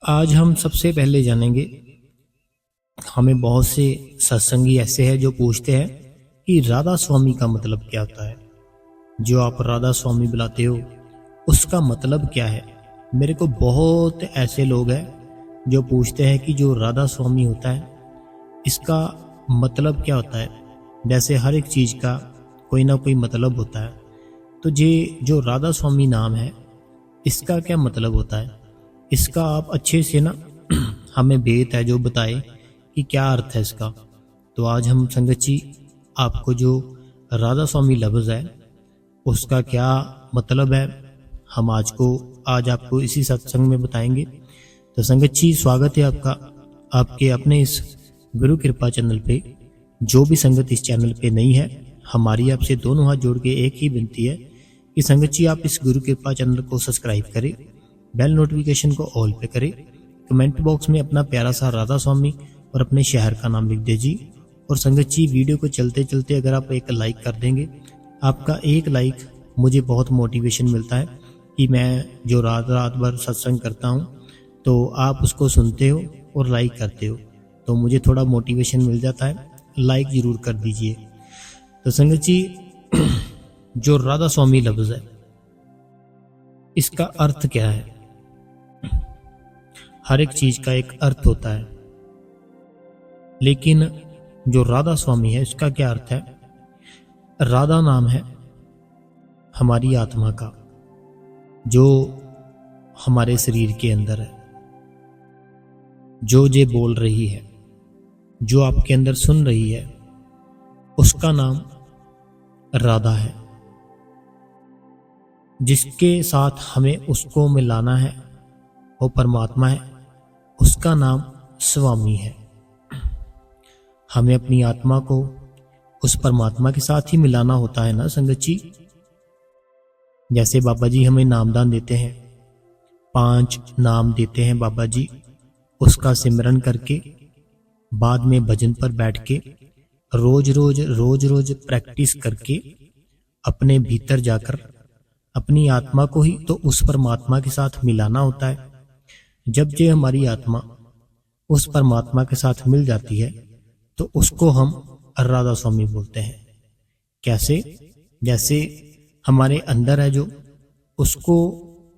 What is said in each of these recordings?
आज हम सबसे पहले जानेंगे, हमें बहुत से सत्संगी ऐसे हैं जो पूछते हैं कि राधा स्वामी का मतलब क्या होता है। जो आप राधा स्वामी बुलाते हो उसका मतलब क्या है। मेरे को बहुत ऐसे लोग हैं जो पूछते हैं कि जो राधा स्वामी होता है इसका मतलब क्या होता है। जैसे हर एक चीज़ का कोई ना कोई मतलब होता है, तो ये जो राधा स्वामी नाम है इसका क्या मतलब होता है, इसका आप अच्छे से ना हमें भेद है जो बताए कि क्या अर्थ है इसका। तो आज हम संगत जी आपको जो राधा स्वामी लफ्ज़ है उसका क्या मतलब है, हम आज आपको इसी सत्संग में बताएंगे। तो संगत जी स्वागत है आपका आपके अपने इस गुरु कृपा चैनल पे। जो भी संगत इस चैनल पे नहीं है, हमारी आपसे दोनों हाथ जोड़ के एक ही विनती है कि संगत जी आप इस गुरु कृपा चैनल को सब्सक्राइब करें, बेल नोटिफिकेशन को ऑल पे करें, कमेंट बॉक्स में अपना प्यारा सा राधा स्वामी और अपने शहर का नाम लिख दीजिए। और संगत जी वीडियो को चलते चलते अगर आप एक लाइक कर देंगे, आपका एक लाइक मुझे बहुत मोटिवेशन मिलता है कि मैं जो रात रात भर सत्संग करता हूँ तो आप उसको सुनते हो और लाइक करते हो, तो मुझे थोड़ा मोटिवेशन मिल जाता है। लाइक ज़रूर कर दीजिए। तो संगत जी जो राधा स्वामी लफ्ज़ है इसका अर्थ क्या है। हर एक चीज़ का एक अर्थ होता है, लेकिन जो राधा स्वामी है इसका क्या अर्थ है। राधा नाम है हमारी आत्मा का, जो हमारे शरीर के अंदर है, जो ये बोल रही है, जो आपके अंदर सुन रही है, उसका नाम राधा है। जिसके साथ हमें उसको मिलाना है वो परमात्मा है, उसका नाम स्वामी है। हमें अपनी आत्मा को उस परमात्मा के साथ ही मिलाना होता है ना संगत जी। जैसे बाबा जी हमें नामदान देते हैं, 5 नाम देते हैं बाबा जी, उसका सिमरन करके बाद में भजन पर बैठ के रोज रोज प्रैक्टिस करके अपने भीतर जाकर अपनी आत्मा को ही तो उस परमात्मा के साथ मिलाना होता है। जब ये हमारी आत्मा उस परमात्मा के साथ मिल जाती है तो उसको हम राधा स्वामी बोलते हैं। कैसे? जैसे हमारे अंदर है जो, उसको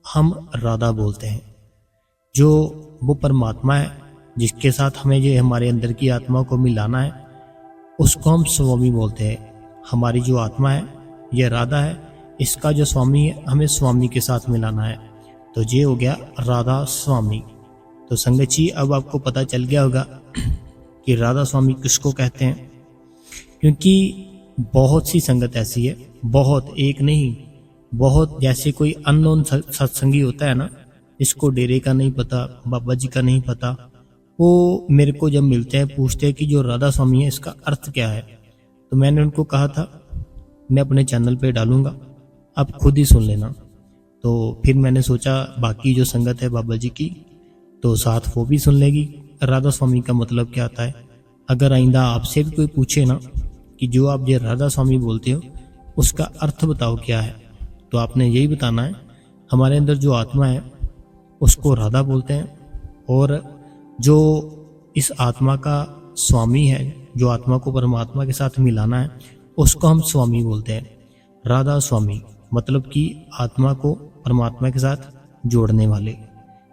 हम राधा बोलते हैं। जो वो परमात्मा है जिसके साथ हमें ये हमारे अंदर की आत्मा को मिलाना है उसको हम स्वामी बोलते हैं। हमारी जो आत्मा है ये राधा है, इसका जो स्वामी है हमें स्वामी के साथ मिलाना है, तो ये हो गया राधा स्वामी। तो संगत जी अब आपको पता चल गया होगा कि राधा स्वामी किसको कहते हैं। क्योंकि बहुत सी संगत ऐसी है, बहुत एक नहीं बहुत, जैसे कोई अननोन सत्संगी होता है ना, इसको डेरे का नहीं पता, बाबा जी का नहीं पता, वो मेरे को जब मिलते हैं पूछते हैं कि जो राधा स्वामी है इसका अर्थ क्या है। तो मैंने उनको कहा था मैं अपने चैनल पे डालूंगा, आप खुद ही सुन लेना। तो फिर मैंने सोचा बाकी जो संगत है बाबा जी की तो साथ वो भी सुन लेगी राधा स्वामी का मतलब क्या आता है। अगर आइंदा आपसे भी कोई पूछे ना कि जो आप ये राधा स्वामी बोलते हो उसका अर्थ बताओ क्या है, तो आपने यही बताना है हमारे अंदर जो आत्मा है उसको राधा बोलते हैं, और जो इस आत्मा का स्वामी है, जो आत्मा को परमात्मा के साथ मिलाना है, उसको हम स्वामी बोलते हैं। राधा स्वामी मतलब कि आत्मा को परमात्मा के साथ जोड़ने वाले।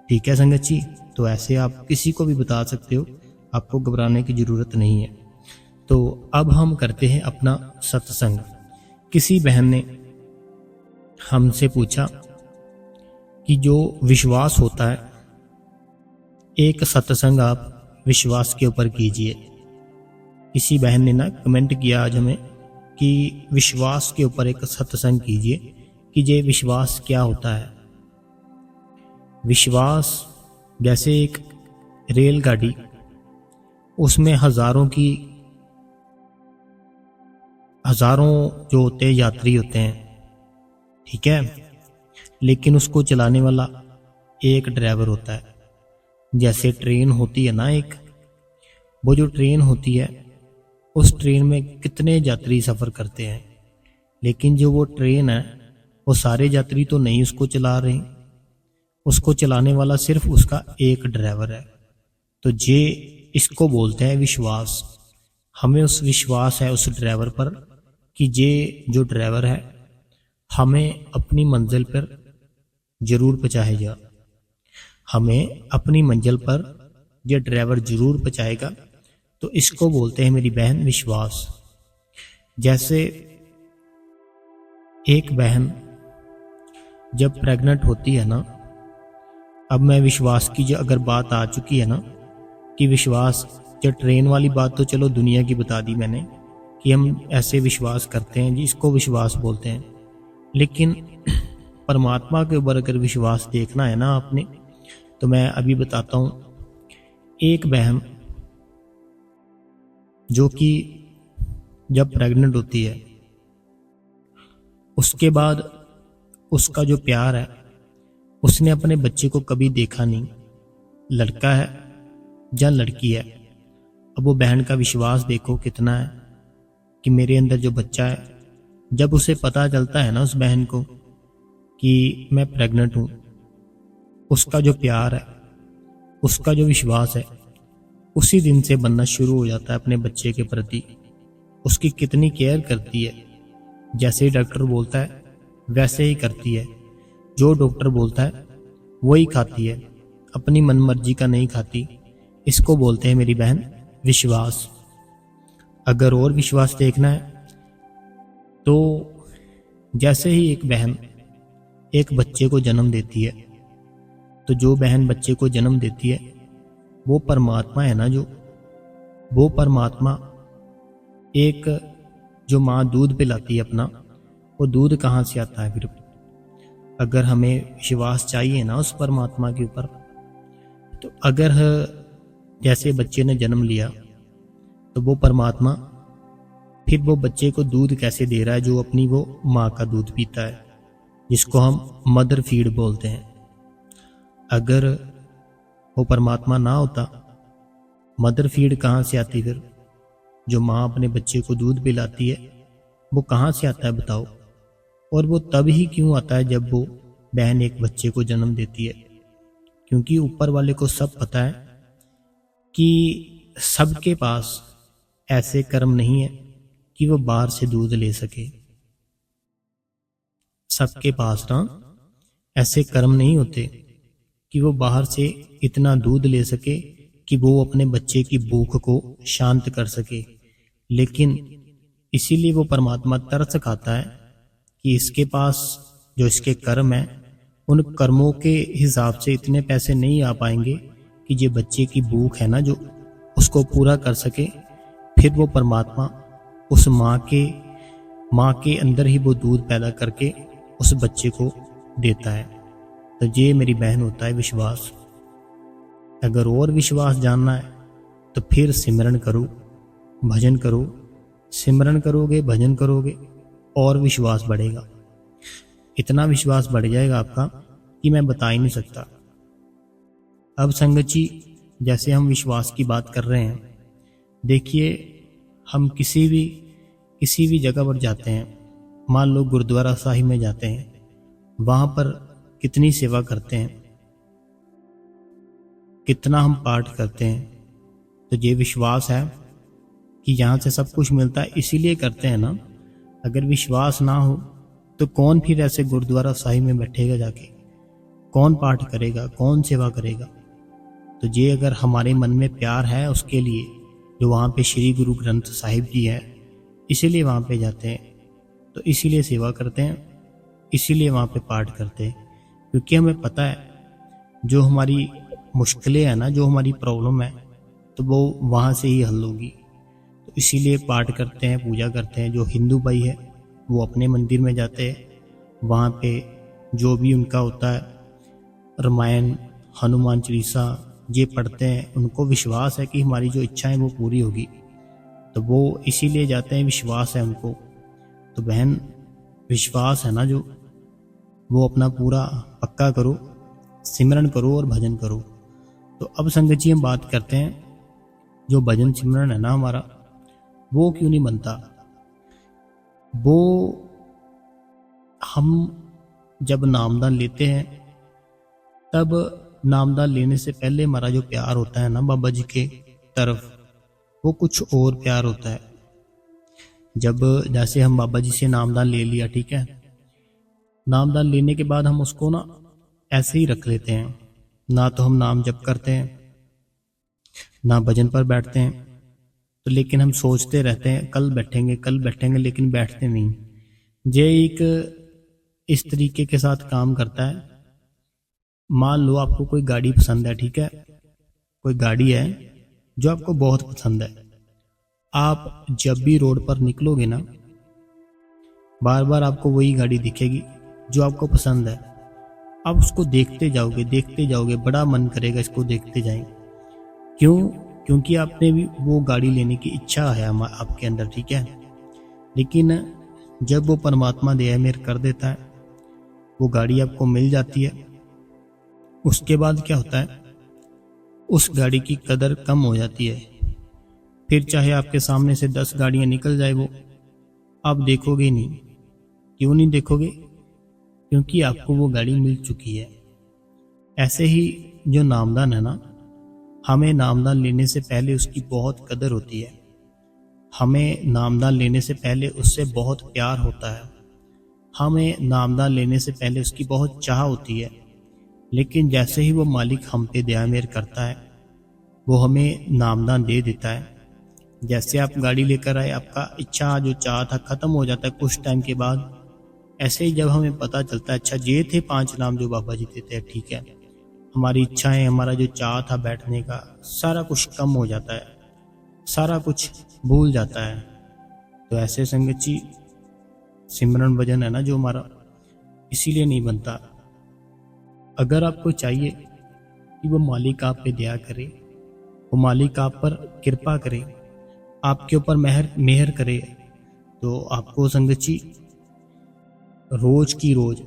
ठीक है संगत जी, तो ऐसे आप किसी को भी बता सकते हो, आपको घबराने की जरूरत नहीं है। तो अब हम करते हैं अपना सत्संग। किसी बहन ने हमसे पूछा कि जो विश्वास होता है, एक सत्संग आप विश्वास के ऊपर कीजिए। किसी बहन ने ना कमेंट किया आज हमें कि विश्वास के ऊपर एक सत्संग कीजिए कि ये विश्वास क्या होता है। विश्वास जैसे एक रेलगाड़ी, उसमें हजारों जो होते हैं यात्री होते हैं, ठीक है, लेकिन उसको चलाने वाला एक ड्राइवर होता है। जैसे ट्रेन होती है ना एक, वो जो ट्रेन होती है उस ट्रेन में कितने यात्री सफ़र करते हैं, लेकिन जो वो ट्रेन है वो सारे यात्री तो नहीं उसको चला रहे, उसको चलाने वाला सिर्फ उसका एक ड्राइवर है। तो ये इसको बोलते हैं विश्वास। हमें उस विश्वास है उस ड्राइवर पर कि ये जो ड्राइवर है हमें अपनी मंजिल पर जरूर पहुंचाएगा, हमें अपनी मंजिल पर ये ड्राइवर जरूर पहुंचाएगा। तो इसको बोलते हैं मेरी बहन विश्वास। जैसे एक बहन जब प्रेग्नेंट होती है ना, अब मैं विश्वास की जो अगर बात आ चुकी है ना कि विश्वास, जो ट्रेन वाली बात तो चलो दुनिया की बता दी मैंने कि हम ऐसे विश्वास करते हैं जी, इसको विश्वास बोलते हैं। लेकिन परमात्मा के ऊपर अगर विश्वास देखना है ना आपने, तो मैं अभी बताता हूँ। एक बहन जो कि जब प्रेग्नेंट होती है, उसके बाद उसका जो प्यार है, उसने अपने बच्चे को कभी देखा नहीं, लड़का है या लड़की है। अब वो बहन का विश्वास देखो कितना है कि मेरे अंदर जो बच्चा है, जब उसे पता चलता है ना उस बहन को कि मैं प्रेग्नेंट हूं, उसका जो प्यार है, उसका जो विश्वास है, उसी दिन से बनना शुरू हो जाता है अपने बच्चे के प्रति। उसकी कितनी केयर करती है, जैसे ही डॉक्टर बोलता है वैसे ही करती है, जो डॉक्टर बोलता है वही खाती है, अपनी मनमर्जी का नहीं खाती। इसको बोलते हैं मेरी बहन विश्वास। अगर और विश्वास देखना है तो जैसे ही एक बहन एक बच्चे को जन्म देती है, तो जो बहन बच्चे को जन्म देती है वो परमात्मा है ना, जो वो परमात्मा, एक जो माँ दूध पिलाती है अपना, वो दूध कहाँ से आता है फिर? अगर हमें विश्वास चाहिए ना उस परमात्मा के ऊपर, तो अगर जैसे बच्चे ने जन्म लिया तो वो परमात्मा फिर वो बच्चे को दूध कैसे दे रहा है, जो अपनी वो माँ का दूध पीता है, जिसको हम मदर फीड बोलते हैं। अगर वो परमात्मा ना होता, मदर फीड कहाँ से आती फिर? जो माँ अपने बच्चे को दूध पिलाती है वो कहाँ से आता है बताओ? और वो तब ही क्यों आता है जब वो बहन एक बच्चे को जन्म देती है, क्योंकि ऊपर वाले को सब पता है कि सबके पास ऐसे कर्म नहीं है कि वो बाहर से दूध ले सके। सबके पास ना ऐसे कर्म नहीं होते कि वो बाहर से इतना दूध ले सके कि वो अपने बच्चे की भूख को शांत कर सके। लेकिन इसीलिए वो परमात्मा तरस खाता है कि इसके पास जो इसके कर्म है, उन कर्मों के हिसाब से इतने पैसे नहीं आ पाएंगे कि ये बच्चे की भूख है ना जो, उसको पूरा कर सके। फिर वो परमात्मा उस माँ के अंदर ही वो दूध पैदा करके उस बच्चे को देता है। तो ये मेरी बहन होता है विश्वास। अगर और विश्वास जानना है तो फिर सिमरन करो, भजन करो। सिमरन करोगे, भजन करोगे और विश्वास बढ़ेगा। इतना विश्वास बढ़ जाएगा आपका कि मैं बता ही नहीं सकता। अब संगत जी, जैसे हम विश्वास की बात कर रहे हैं, देखिए हम किसी भी जगह पर जाते हैं, मान लो गुरुद्वारा साहिब में जाते हैं, वहाँ पर कितनी सेवा करते हैं, कितना हम पाठ करते हैं। तो ये विश्वास है कि यहाँ से सब कुछ मिलता है, इसीलिए करते हैं ना। अगर विश्वास ना हो तो कौन फिर ऐसे गुरुद्वारा साहिब में बैठेगा जाके? कौन पाठ करेगा? कौन सेवा करेगा? तो ये अगर हमारे मन में प्यार है उसके लिए, जो वहाँ पे श्री गुरु ग्रंथ साहिब जी है, इसीलिए वहाँ पे जाते हैं, तो इसीलिए सेवा करते हैं, इसीलिए वहाँ पे पाठ करते हैं। क्योंकि हमें पता है जो हमारी मुश्किलें हैं ना, जो हमारी प्रॉब्लम है, तो वो वहाँ से ही हल होगी। तो इसीलिए पाठ करते हैं, पूजा करते हैं। जो हिंदू भाई है वो अपने मंदिर में जाते हैं, वहाँ पे जो भी उनका होता है, रामायण, हनुमान चालीसा ये पढ़ते हैं। उनको विश्वास है कि हमारी जो इच्छा है वो पूरी होगी, तो वो इसीलिए जाते हैं, विश्वास है उनको। तो बहन, विश्वास है ना जो, वो अपना पूरा पक्का करो, सिमरन करो और भजन करो। तो अब संगत जी हम बात करते हैं, जो भजन सिमरन है ना हमारा, वो क्यों नहीं बनता? वो हम जब नामदान लेते हैं तब नामदान लेने से पहले हमारा जो प्यार होता है ना बाबा जी के तरफ, वो कुछ और प्यार होता है। जब जैसे हम बाबा जी से नामदान ले लिया, ठीक है, नामदान लेने के बाद हम उसको ना ऐसे ही रख लेते हैं, ना तो हम नाम जप करते हैं ना भजन पर बैठते हैं, तो लेकिन हम सोचते रहते हैं कल बैठेंगे, लेकिन बैठते नहीं। ये एक इस तरीके के साथ काम करता है। मान लो आपको कोई गाड़ी पसंद है, ठीक है, कोई गाड़ी है जो आपको बहुत पसंद है, आप जब भी रोड पर निकलोगे ना, बार बार आपको वही गाड़ी दिखेगी जो आपको पसंद है। आप उसको देखते जाओगे, बड़ा मन करेगा इसको देखते जाएं। क्यों? क्योंकि आपने भी वो गाड़ी लेने की इच्छा है आपके अंदर, ठीक है। लेकिन जब वो परमात्मा दया मेहर कर देता है, वो गाड़ी आपको मिल जाती है, उसके बाद क्या होता है, उस गाड़ी की कदर कम हो जाती है। फिर चाहे आपके सामने से 10 गाड़ियां निकल जाए, वो आप देखोगे नहीं। क्यों नहीं देखोगे? क्योंकि आपको वो गाड़ी मिल चुकी है। ऐसे ही जो नामदान है ना, हमें नामदान लेने से पहले उसकी बहुत कदर होती है, हमें नामदान लेने से पहले उससे बहुत प्यार होता है, हमें नामदान लेने से पहले उसकी बहुत चाह होती है। लेकिन जैसे ही वो मालिक हम पे दया मेहर करता है, वो हमें नामदान दे देता है। जैसे आप गाड़ी लेकर आए, आपका इच्छा जो चाह था खत्म हो जाता है कुछ टाइम के बाद। ऐसे ही जब हमें पता चलता है अच्छा ये थे 5 नाम जो बाबा जी देते हैं, ठीक है, हमारी इच्छाएं, हमारा जो चाह था बैठने का, सारा कुछ कम हो जाता है, सारा कुछ भूल जाता है। तो ऐसे संगत जी, सिमरन भजन है ना जो हमारा, इसीलिए नहीं बनता। अगर आपको चाहिए कि वो मालिक आप पे दया करे, वो मालिक आप पर कृपा करे, आपके ऊपर मेहर करे, तो आपको संगत जी रोज की रोज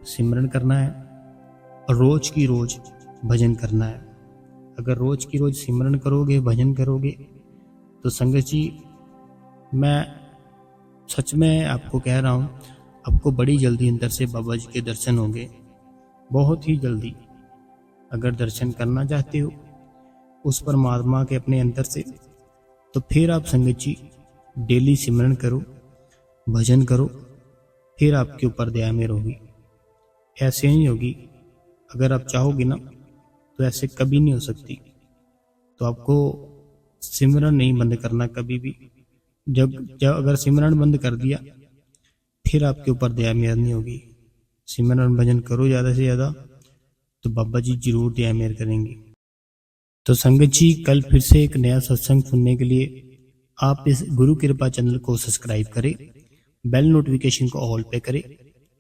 सिमरन करना है और रोज की रोज भजन करना है। अगर रोज की रोज सिमरन करोगे, भजन करोगे, तो संगत जी मैं सच में आपको कह रहा हूँ, आपको बड़ी जल्दी अंदर से बाबा जी के दर्शन होंगे, बहुत ही जल्दी। अगर दर्शन करना चाहते हो उस परमात्मा के अपने अंदर से, तो फिर आप संगत जी डेली सिमरन करो, भजन करो, फिर आपके ऊपर दया मेहर होगी। ऐसे नहीं होगी, अगर आप चाहोगे ना तो ऐसे कभी नहीं हो सकती। तो आपको सिमरन नहीं बंद करना कभी भी। जब अगर सिमरन बंद कर दिया, फिर आपके ऊपर दया मेहर नहीं होगी। सिमरन भजन करो ज़्यादा से ज़्यादा, तो बाबा जी जरूर दया मेहर करेंगे। तो संगत जी, कल फिर से एक नया सत्संग सुनने के लिए आप इस गुरु कृपा चैनल को सब्सक्राइब करें, बेल नोटिफिकेशन को ऑल पे करें,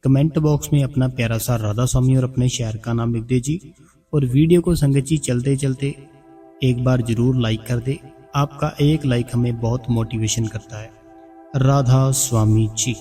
कमेंट बॉक्स में अपना प्यारा सा राधा स्वामी और अपने शहर का नाम लिख दीजिए, और वीडियो को संगत जी चलते चलते एक बार जरूर लाइक कर दे। आपका एक लाइक हमें बहुत मोटिवेशन करता है। राधा स्वामी जी।